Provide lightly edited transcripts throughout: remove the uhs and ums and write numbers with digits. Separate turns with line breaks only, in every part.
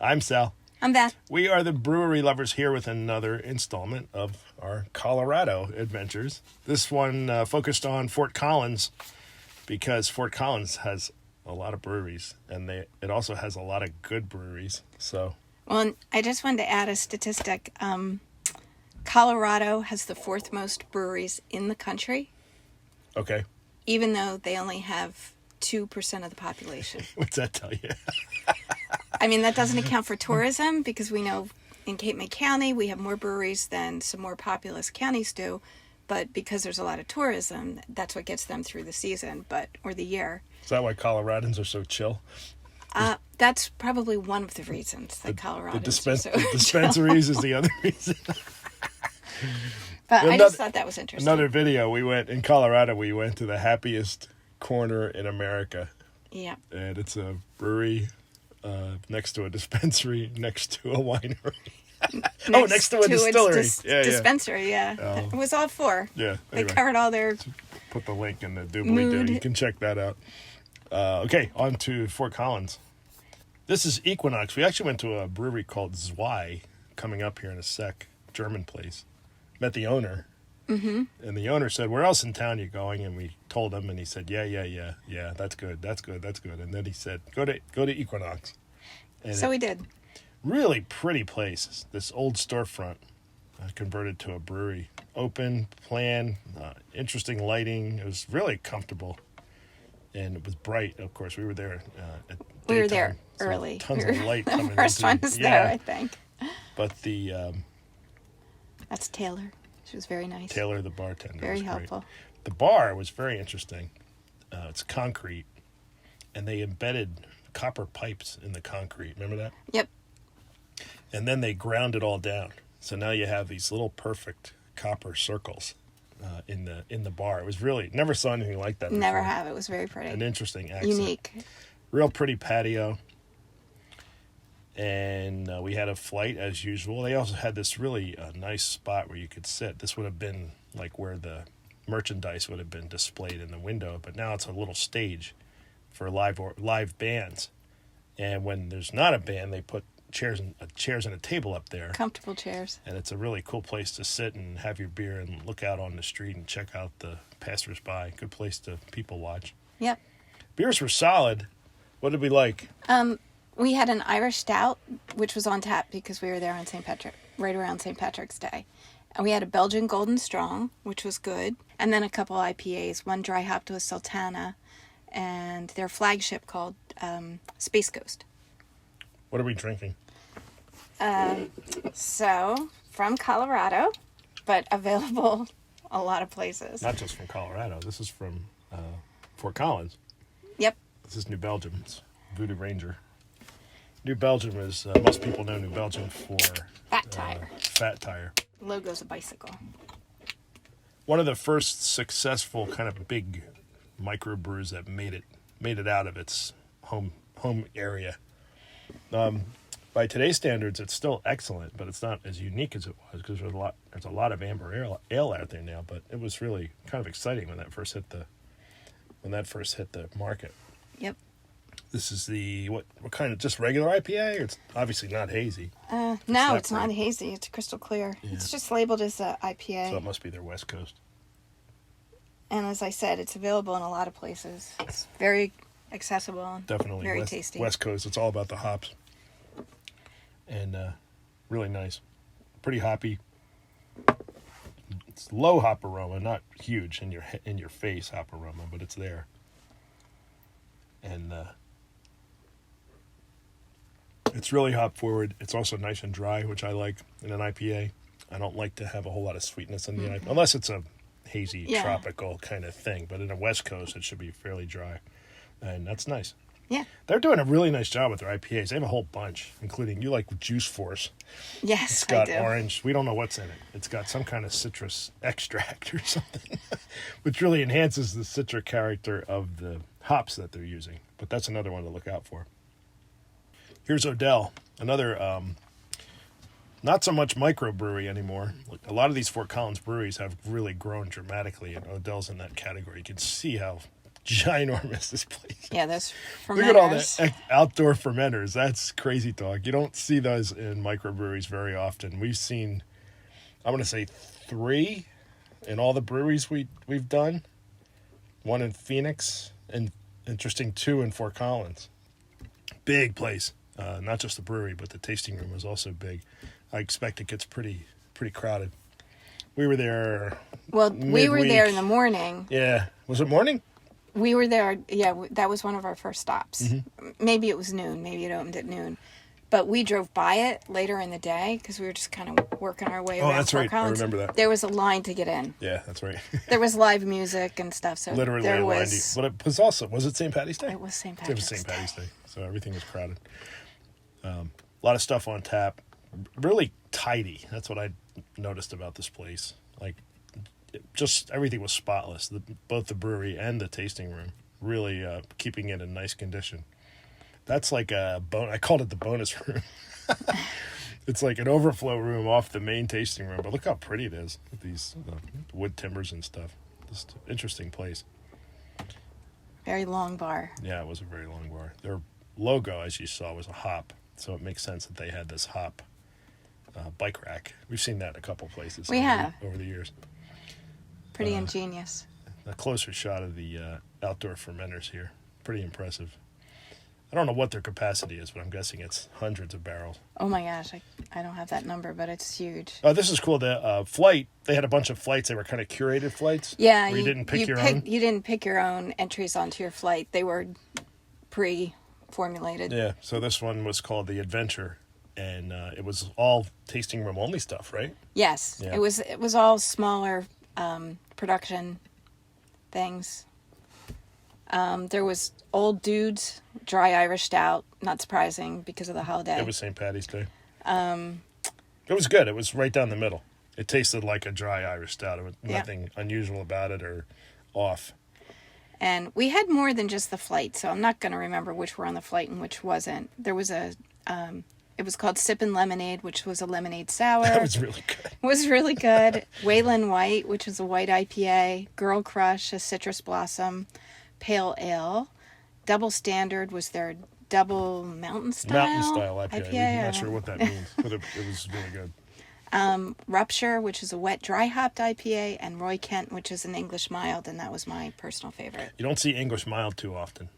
I'm Sal.
I'm Beth.
We are the brewery lovers here with another installment of our Colorado adventures. This one focused on Fort Collins because Fort Collins has a lot of breweries and it also has a lot of good breweries. So,
Well, I just wanted to add a statistic. Colorado has the fourth most breweries in the country,
okay.
even though they only have 2% of the population.
What's that tell you?
I mean, that doesn't account for tourism because we know in Cape May County we have more breweries than some more populous counties do. But because there's a lot of tourism, that's what gets them through the season or the year.
Is that why Coloradans are so chill?
That's probably one of the reasons that Colorado
The dispensaries is the other reason.
But I just thought that was interesting.
Another video, in Colorado, we went to the happiest corner in America.
Yeah.
And it's a brewery next to a dispensary, next to a winery. Next to a distillery.
Dispensary, yeah. It was all four.
Yeah.
Anyway. They covered all their...
Put the link in the doobly-doo. You can check that out. Okay, on to Fort Collins. This is Equinox. We actually went to a brewery called Zwei, coming up here in a sec, German place. Met the owner. Mm-hmm. And the owner said, "Where else in town are you going?" And we told him, and he said, yeah, that's good. And then he said, go to Equinox. And
so we did.
Really pretty place. This old storefront converted to a brewery. Open, plan, interesting lighting. It was really comfortable. And it was bright, of course. We were there at daytime,
we were there
so
early.
Tons of light coming in.
First one was there, I think.
But the...
That's Taylor. She was very nice.
Taylor, the bartender.
Very helpful.
The bar was very interesting. It's concrete, and they embedded copper pipes in the concrete. Remember that?
Yep.
And then they ground it all down. So now you have these little perfect copper circles in the bar. It was really, never saw anything like that before.
Never have. It was very pretty.
An interesting accent.
Unique.
Real pretty patio. And we had a flight as usual. They also had this really nice spot where you could sit. This would have been like where the merchandise would have been displayed in the window, but now it's a little stage for live bands. And when there's not a band, they put chairs and a table up there.
Comfortable chairs.
And it's a really cool place to sit and have your beer and look out on the street and check out the passersby. Good place to people watch.
Yep.
Beers were solid. What did we like?
We had an Irish Stout, which was on tap because we were there on right around St. Patrick's Day. And we had a Belgian Golden Strong, which was good. And then a couple IPAs, one dry hopped with Sultana, and their flagship called Space Ghost.
What are we drinking?
So, from Colorado, but available a lot of places.
Not just from Colorado. This is from Fort Collins.
Yep.
This is New Belgium. It's Voodoo Ranger. New Belgium is, most people know New Belgium for...
Fat Tire.
Fat Tire.
Logo's a bicycle.
One of the first successful kind of big microbrews that made it out of its home area. By today's standards, it's still excellent, but it's not as unique as it was because there's a lot of amber ale out there now. But it was really kind of exciting when that first hit the market.
Yep.
This is the what kind of, just regular IPA? Or it's obviously not hazy.
No, it's not hazy. It's crystal clear. Yeah. It's just labeled as a IPA.
So it must be their West Coast.
And as I said, it's available in a lot of places. It's very accessible and
definitely
very tasty.
West Coast. It's all about the hops. And really nice. Pretty hoppy. It's low hop aroma, not huge in your face hop aroma, but it's there. And it's really hop forward. It's also nice and dry, which I like in an IPA. I don't like to have a whole lot of sweetness in the IPA, unless it's a hazy, tropical kind of thing. But in a West Coast, it should be fairly dry. And that's nice.
Yeah.
They're doing a really nice job with their IPAs. They have a whole bunch, including, you like Juice Force.
Yes,
it's got
I do.
Orange. We don't know what's in it. It's got some kind of citrus extract or something, which really enhances the citric character of the hops that they're using. But that's another one to look out for. Here's Odell, another not so much microbrewery anymore. A lot of these Fort Collins breweries have really grown dramatically, and Odell's in that category. You can see how ginormous, this place.
Yeah, those fermenters.
Look at all the outdoor fermenters. That's crazy talk. You don't see those in microbreweries very often. We've seen, I'm going to say 3 in all the breweries we've done. 1 in Phoenix, and interesting 2 in Fort Collins. Big place. Not just the brewery, but the tasting room was also big. I expect it gets pretty crowded. We were there.
Well, we were
midweek.
there in the morning.
Yeah. Was it morning?
We were there. Yeah, that was one of our first stops.
Mm-hmm.
Maybe it was noon. Maybe it opened at noon. But we drove by it later in the day because we were just kind of working our way around.
Oh, that's
Fort
right.
Collins.
I remember that.
There was a line to get in.
Yeah, that's right.
There was live music and stuff. So
Literally
there
a line.
was.
But it was also, was it St. Patty's Day?
It was St.
It
Patrick's
was St. Patty's
Day.
Day. So everything was crowded. A lot of stuff on tap. Really tidy. That's what I noticed about this place. Like, just everything was spotless. Both the brewery and the tasting room. Really keeping it in nice condition. That's like a I called it the bonus room. It's like an overflow room off the main tasting room. But look how pretty it is with these wood timbers and stuff. Just interesting place.
Very long bar.
Yeah, it was a very long bar. Their logo, as you saw, was a hop. So it makes sense that they had this hop bike rack. We've seen that in a couple places over the years.
Pretty ingenious.
A closer shot of the outdoor fermenters here. Pretty impressive. I don't know what their capacity is, but I'm guessing it's hundreds of barrels.
Oh my gosh, I don't have that number, but it's huge.
Oh, this is cool. The flight, they had a bunch of flights. They were kind of curated flights.
Yeah,
where you didn't pick your own.
You didn't pick your own entries onto your flight. They were pre-formulated.
Yeah, so this one was called the Adventure, and it was all tasting room only stuff, right?
Yes,
Yeah.
it was all smaller production things. There was Old Dudes Dry Irish Stout. Not surprising because of the holiday.
It was St. Patty's Day. It was good. It was right down the middle. It tasted like a dry Irish Stout. It was nothing unusual about it or off.
And we had more than just the flight, so I'm not going to remember which were on the flight and which wasn't. There was it was called Sippin' Lemonade, which was a lemonade sour.
That was really good.
It was really good. Wayland White, which was a white IPA. Girl Crush, a citrus blossom. Pale Ale. Double Standard was their double mountain style.
Mountain style IPA. I'm not sure what that means, but it was really good.
Rupture, which is a wet dry hopped IPA, and Roy Kent, which is an English mild, and that was my personal favorite.
You don't see English mild too often.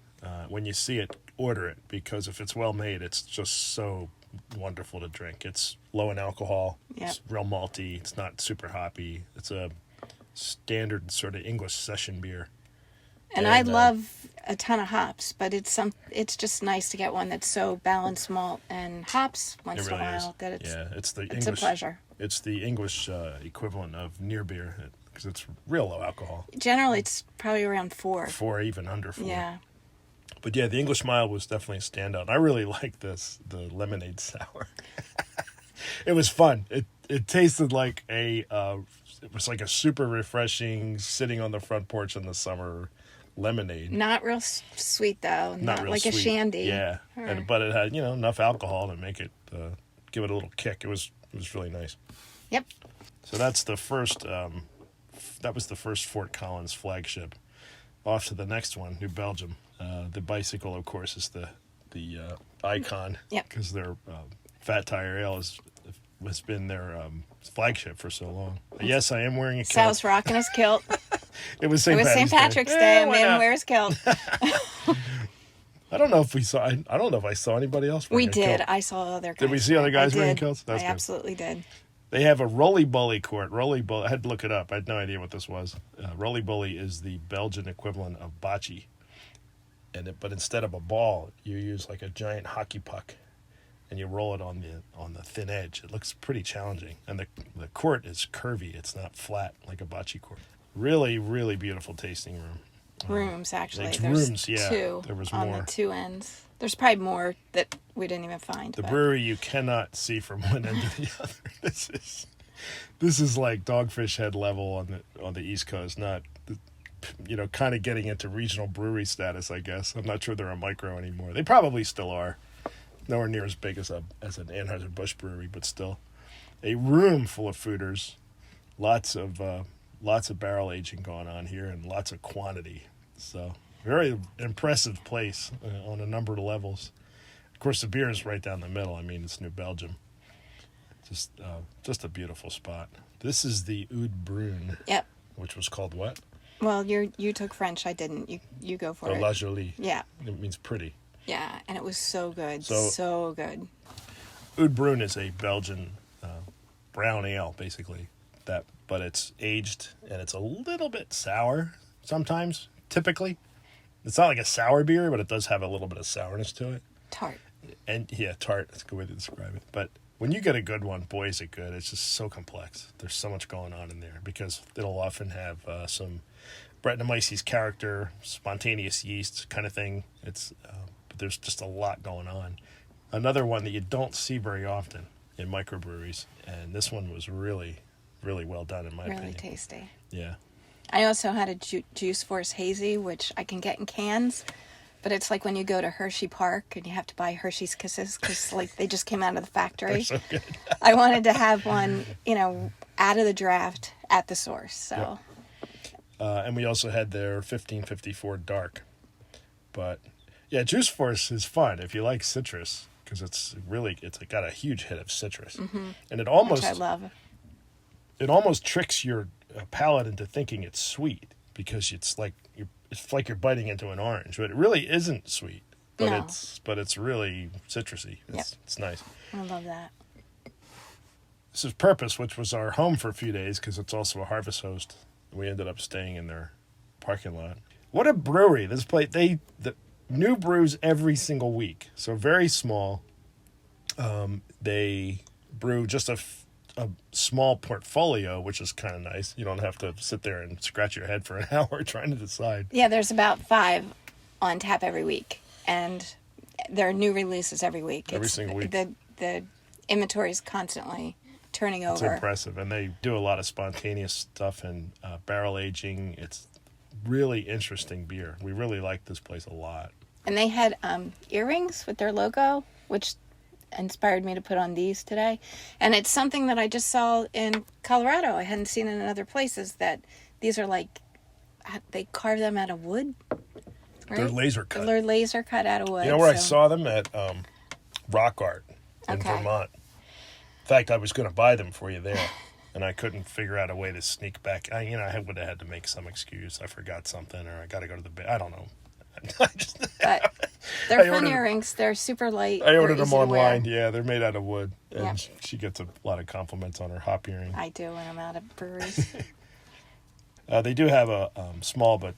When you see it, order it, because if it's well made, it's just so wonderful to drink. It's low in alcohol.
Yep.
It's real malty. It's not super hoppy. It's a standard sort of English session beer.
And I love a ton of hops, but it's just nice to get one that's so balanced malt and hops once in a while that it's a pleasure.
It's the English equivalent of near beer, because it's real low alcohol.
Generally, it's probably around 4.
4, even under 4.
Yeah.
But yeah, the English mild was definitely a standout. And I really liked the lemonade sour. It was fun. It tasted like it was like a super refreshing sitting on the front porch in the summer lemonade.
Not real sweet though. Not
real
like
sweet.
a shandy.
Yeah, but it had enough alcohol to make it give it a little kick. It was really nice.
Yep.
So that's the first. That was the first Fort Collins flagship. Off to the next one, New Belgium. The bicycle, of course, is the icon.
Yep.
Because their Fat Tire Ale has been their flagship for so long. Yes, I am wearing a kilt.
Sal's rocking his kilt.
It was St.
Patrick's Day. I made him wear his kilt.
I don't know if we saw. I don't know if I saw anybody else wearing a kilt.
We did. I saw other guys.
Did we see other guys wearing kilts?
I absolutely did.
They have a Roly Bully court. Roly Bully. I had to look it up. I had no idea what this was. Roly Bully is the Belgian equivalent of bocce, but instead of a ball, you use like a giant hockey puck, and you roll it on the thin edge. It looks pretty challenging, and the court is curvy. It's not flat like a bocce court. Really, really beautiful tasting room.
Rooms, actually.
There's
rooms,
yeah.
2
there was
on
more.
the 2 ends. There's probably more that we didn't even find.
The brewery you cannot see from one end to the other. This is like Dogfish Head level on the East Coast, not kind of getting into regional brewery status, I guess. I'm not sure they're a micro anymore. They probably still are. Nowhere near as big as an Anheuser-Busch brewery, but still. A room full of fooders, lots of barrel aging going on here, and lots of quantity. So Very impressive place on a number of levels. Of course, the beer is right down the middle. I mean, it's New Belgium. Just a beautiful spot. This is the Oud Brune.
Yep.
Which was called what?
Well, you took French. I didn't. You go for it.
La Jolie.
Yeah.
It means pretty.
Yeah, and it was so good. So good.
Oud Brune is a Belgian brown ale, basically. But it's aged and it's a little bit sour sometimes. Typically, it's not like a sour beer, but it does have a little bit of sourness to it.
Tart.
And yeah, tart. That's a good way to describe it. But when you get a good one, boy, is it good. It's just so complex. There's so much going on in there because it'll often have some Brettanomyces character, spontaneous yeast kind of thing. But there's just a lot going on. Another one that you don't see very often in microbreweries, and this one was really, really well done in my opinion.
Really tasty.
Yeah.
I also had a Juice Force Hazy, which I can get in cans, but it's like when you go to Hershey Park and you have to buy Hershey's Kisses because like they just came out of the factory.
They're so good.
I wanted to have one, out of the draft at the source. So.
Yep. And we also had their 1554 Dark. But yeah, Juice Force is fun if you like citrus because it's got a huge hit of citrus, and
which I love.
It almost tricks your palate into thinking it's sweet because it's like you're biting into an orange, but it really isn't sweet. But
No.
it's really citrusy. It's nice.
I love that.
This is Purpose, which was our home for a few days because it's also a harvest host. We ended up staying in their parking lot. What a brewery! This place, the new brews every single week, so very small. They brew just a small portfolio, which is kind of nice. You don't have to sit there and scratch your head for an hour trying to decide.
Yeah, there's about 5 on tap every week, and there are new releases every week.
Every single week.
The inventory is constantly turning over.
It's impressive, and they do a lot of spontaneous stuff and barrel aging. It's really interesting beer. We really like this place a lot.
And they had earrings with their logo, which inspired me to put on these today. And it's something that I just saw in Colorado. I hadn't seen it in other places, that these are like, they carve them out of wood. Right?
They're laser cut.
They're laser cut out of wood.
You know where I saw them? At Rock Art in Vermont. In fact, I was going to buy them for you there, and I couldn't figure out a way to sneak back. I would have had to make some excuse. I forgot something, or I got to go to the bed. I don't know.
But they're fun earrings. They're super light.
I ordered them online. Yeah, they're made out of wood, and
Yep.
she gets a lot of compliments on her hop earring.
I do when I'm out at breweries.
They do have a small but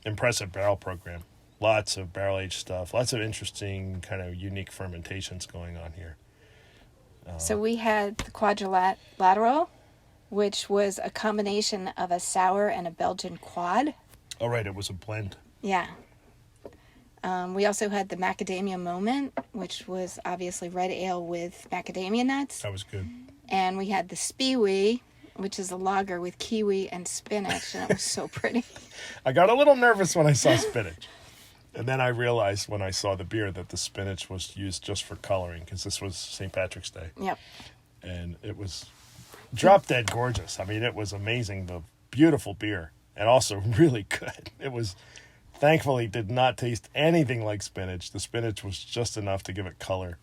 impressive barrel program. Lots of barrel-aged stuff. Lots of interesting kind of unique fermentations going on here.
So we had the quadrilateral, which was a combination of a sour and a Belgian quad.
Oh, right. It was a blend.
Yeah. We also had the macadamia moment, which was obviously red ale with macadamia nuts.
That was good.
And we had the Spiwi, which is a lager with kiwi and spinach, and it was so pretty.
I got a little nervous when I saw spinach. And then I realized when I saw the beer that the spinach was used just for coloring because this was St. Patrick's Day.
Yep.
And it was drop dead gorgeous. I mean, it was amazing. The beautiful beer and also really good. It was, thankfully, did not taste anything like spinach. The spinach was just enough to give it color.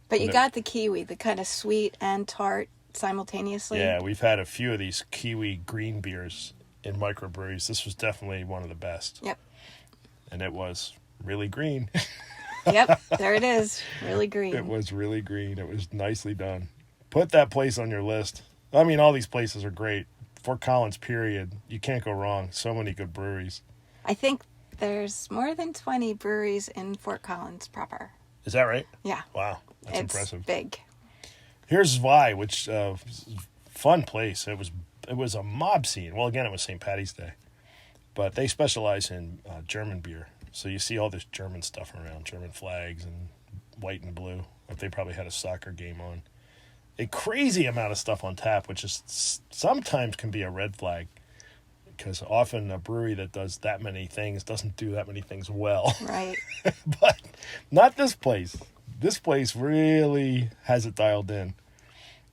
But you got the kiwi, the kind of sweet and tart simultaneously.
Yeah, we've had a few of these kiwi green beers in microbreweries. This was definitely one of the best.
Yep.
And it was really green.
Yep, there it is. Really green.
It was really green. It was nicely done. Put that place on your list. I mean, all these places are great. Fort Collins, period. You can't go wrong. So many good breweries.
I think there's more than 20 breweries in Fort Collins proper.
Is that right?
Yeah.
Wow. That's
it's
impressive.
Big.
Here's Zwei, which fun place. It was a mob scene. Well, again, it was St. Patty's Day. But they specialize in German beer. So you see all this German stuff around, German flags and white and blue. They probably had a soccer game on. A crazy amount of stuff on tap, which is sometimes can be a red flag. Because often a brewery that does that many things doesn't do that many things well.
Right.
But not this place. This place really has it dialed in.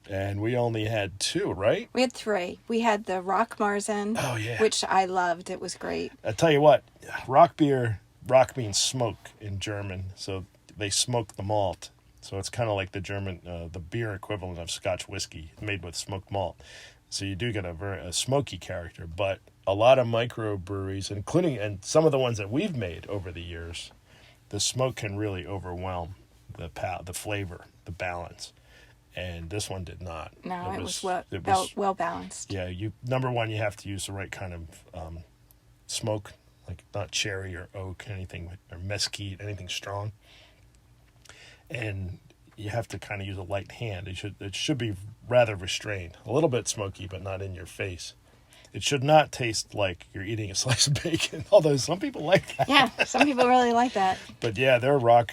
And we only had 2, right?
We had 3. We had the Rock Marzen,
Oh, yeah.
which I loved. It was great.
I tell you what, rock beer, rock means smoke in German, so they smoke the malt. So it's kind of like the German, the beer equivalent of Scotch whiskey made with smoked malt. So you do get a smoky character, but a lot of microbreweries, including, and some of the ones that we've made over the years, the smoke can really overwhelm the flavor, the balance. And this one did not.
No, it was well balanced.
Yeah, number one, you have to use the right kind of smoke, like not cherry or oak, anything, or mesquite, anything strong. And you have to kind of use a light hand. It should be rather restrained, a little bit smoky, but not in your face. It should not taste like you're eating a slice of bacon, although some people like that.
Yeah, some people really like that.
But yeah, their rock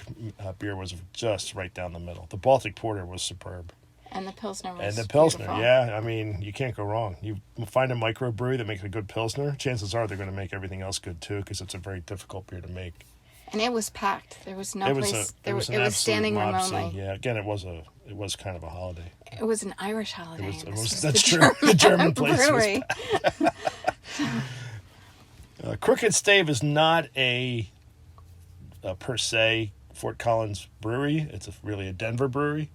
beer was just right down the middle. The Baltic Porter was superb.
And the Pilsner was
And the Pilsner,
beautiful.
yeah. I mean, you can't go wrong. You find a microbrewery that makes a good Pilsner, chances are they're going to make everything else good too, because it's a very difficult beer to make.
And it was packed. There was no place.
It was
standing room
mob
only.
scene. Yeah, again, it was kind of a holiday.
It was an Irish holiday.
That's true. The German place
Brewery.
was Crooked Stave is not a per se Fort Collins brewery. It's really a Denver brewery.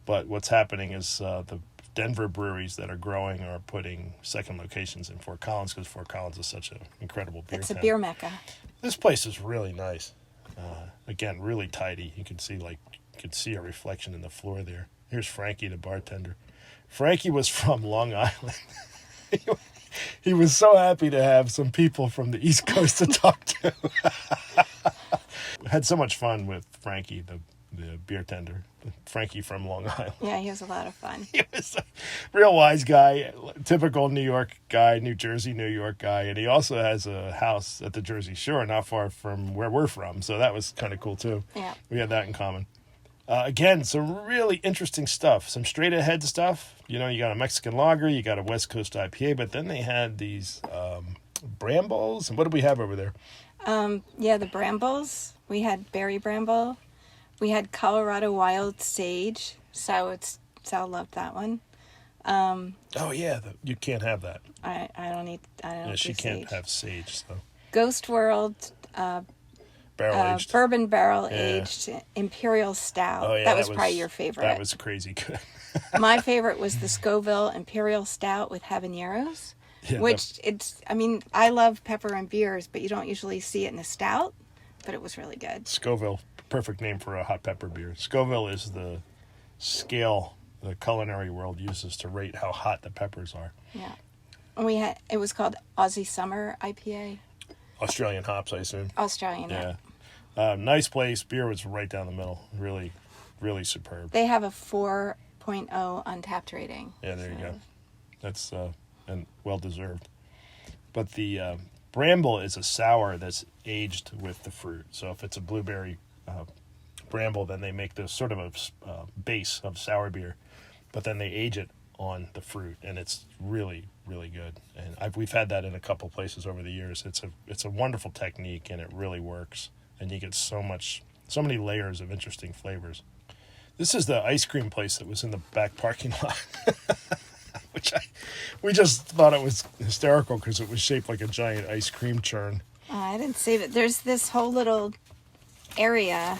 But what's happening is the Denver breweries that are growing are putting second locations in Fort Collins because Fort Collins is such an incredible beer
It's
town.
a beer mecca.
This place is really nice. Again, really tidy. You can see a reflection in the floor there. Here's Frankie, the bartender. Frankie was from Long Island. He was so happy to have some people from the East Coast to talk to. Had so much fun with Frankie, the beer tender. Frankie from Long Island.
Yeah, he was a lot of fun.
He was a real wise guy, typical New York guy, New Jersey, New York guy. And he also has a house at the Jersey Shore, not far from where we're from. So that was kind of cool, too.
Yeah.
We had that in common. Again, some really interesting stuff. Some straight ahead stuff. You know, you got a Mexican lager, you got a West Coast IPA, but then they had these Brambles. And what did we have over there?
Yeah, the Brambles. We had Berry Bramble. We had Colorado Wild Sage. Sal loved that one.
Oh, yeah. You can't have that.
I don't do
She
sage.
can't have sage, so.
Ghost World.
Barrel-aged.
Bourbon barrel aged Imperial Stout.
Oh, yeah,
that was probably your favorite.
That was crazy good.
My favorite was the Scoville Imperial Stout with habaneros, I love pepper in beers, but you don't usually see it in a stout, but it was really good.
Scoville, perfect name for a hot pepper beer. Scoville is the scale the culinary world uses to rate how hot the peppers are.
Yeah. And it was called Aussie Summer IPA.
Australian hops, I assume.
Australian,
yeah. Nice place. Beer was right down the middle. Really, really superb.
They have a 4.0 Untapped rating.
Yeah, there you go. That's and well deserved. But the Bramble is a sour that's aged with the fruit. So if it's a blueberry Bramble, then they make this sort of a base of sour beer, but then they age it on the fruit, and it's really, really good. And we've had that in a couple places over the years. It's a wonderful technique, and it really works. And you get so many layers of interesting flavors. This is the ice cream place that was in the back parking lot, we just thought it was hysterical because it was shaped like a giant ice cream churn.
I didn't save it. There's this whole little area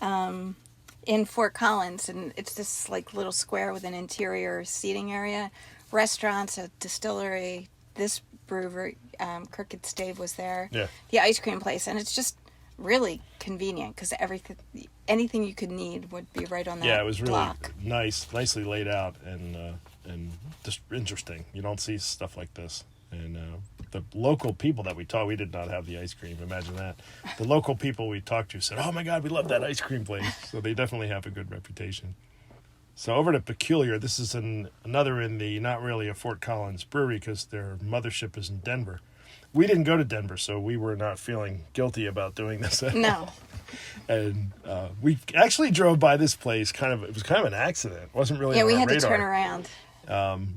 in Fort Collins, and it's this like little square with an interior seating area, restaurants, a distillery, this brewery, Crooked Stave was there, the ice cream place, and it's just really convenient because anything you could need would be right on that block.
Yeah, it was really nicely laid out, and just interesting. You don't see stuff like this. And the local people that we talked, we did not have the ice cream. Imagine that. The local people we talked to said, "Oh my God, we love that ice cream place." So they definitely have a good reputation. So over to Peculier. This is another in the not really a Fort Collins brewery because their mothership is in Denver. We didn't go to Denver, so we were not feeling guilty about doing this at all. And we actually drove by this place. It was kind of an accident. It wasn't really on our radar.
Yeah, we had to turn around.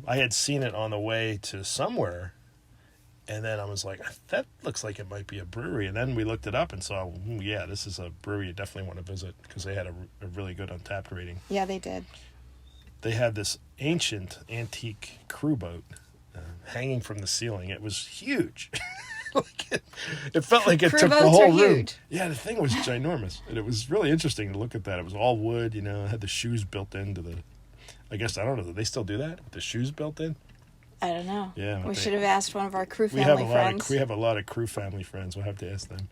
I had seen it on the way to somewhere, and then I was like, that looks like it might be a brewery. And then we looked it up and saw, this is a brewery you definitely want to visit because they had a really good Untapped rating.
Yeah, they did.
they had this ancient antique crew boat hanging from the ceiling. It was huge. It felt like it
Crew
took the
boats
whole
are
room.
huge.
Yeah, the thing was ginormous. And it was really interesting to look at that. It was all wood, you know, it had the shoes built into the, I guess, I don't know, do they still do that? With the shoes built in?
I don't know.
Yeah.
We should have asked one of our crew
We
family
have
friends.
we have a lot of crew family friends. We'll have to ask them.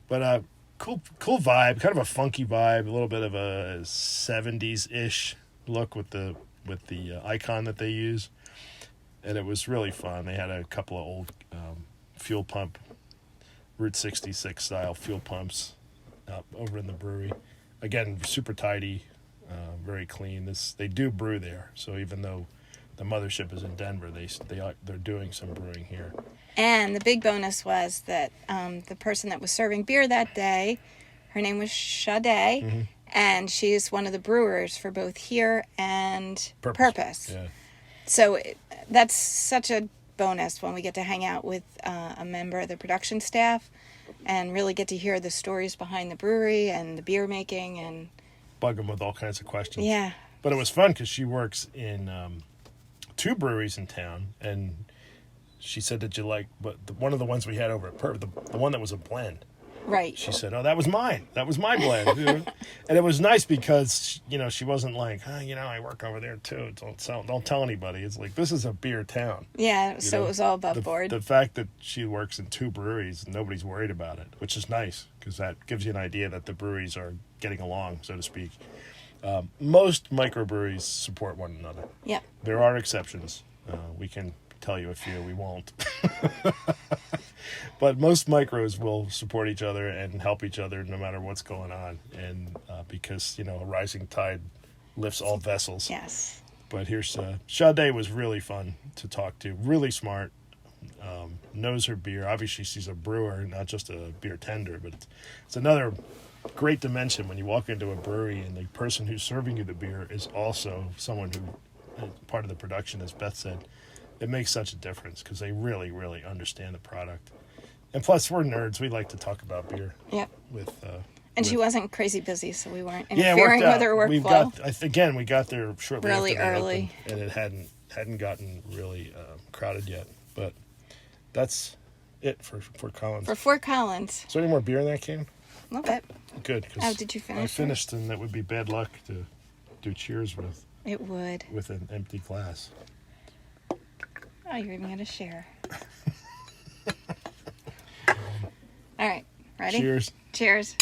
But cool vibe, kind of a funky vibe, a little bit of a 70s-ish look with the icon that they use. And it was really fun. They had a couple of old fuel pump, Route 66 style fuel pumps over in the brewery. Again, super tidy, very clean. They do brew there, so even though the mothership is in Denver, they're doing some brewing here.
And the big bonus was that the person that was serving beer that day, her name was Sade,
Mm-hmm.
and she's one of the brewers for both here and Purpose.
Yeah.
So that's such a bonus when we get to hang out with a member of the production staff and really get to hear the stories behind the brewery and the beer making and
Bug them with all kinds of questions.
yeah.
But it was fun because she works in 2 breweries in town, and she said that one of the ones we had over at the one that was a blend.
Right.
She said, "Oh, that was mine. That was my blend." You know? And it was nice because she wasn't like, I work over there too. Don't tell anybody. It's like, this is a beer town.
Yeah, so it was all above board.
The fact that she works in 2 breweries, nobody's worried about it, which is nice because that gives you an idea that the breweries are getting along, so to speak. Most microbreweries support one another.
Yeah.
There are exceptions. We can tell you a few. We won't. But most micros will support each other and help each other no matter what's going on. And because, a rising tide lifts all vessels.
Yes.
But here's Sade was really fun to talk to. Really smart. Knows her beer. Obviously, she's a brewer, not just a beer tender. But it's another great dimension when you walk into a brewery and the person who's serving you the beer is also someone who, part of the production, as Beth said. It makes such a difference because they really, really understand the product. And plus, we're nerds. We like to talk about beer.
Yep. And she wasn't crazy busy, so we weren't
Yeah,
interfering
it worked out.
with her workflow.
We got there shortly
Really
after they
early.
opened, and it hadn't gotten really crowded yet. But that's it for Fort Collins.
For Fort Collins.
Is there any more beer in that can?
A little bit.
Good. 'Cause
Oh, did you finish?
I finished, and that would be bad luck to do cheers with
It would.
an empty glass.
Oh, you're even going to share. All right. Ready?
Cheers.
Cheers.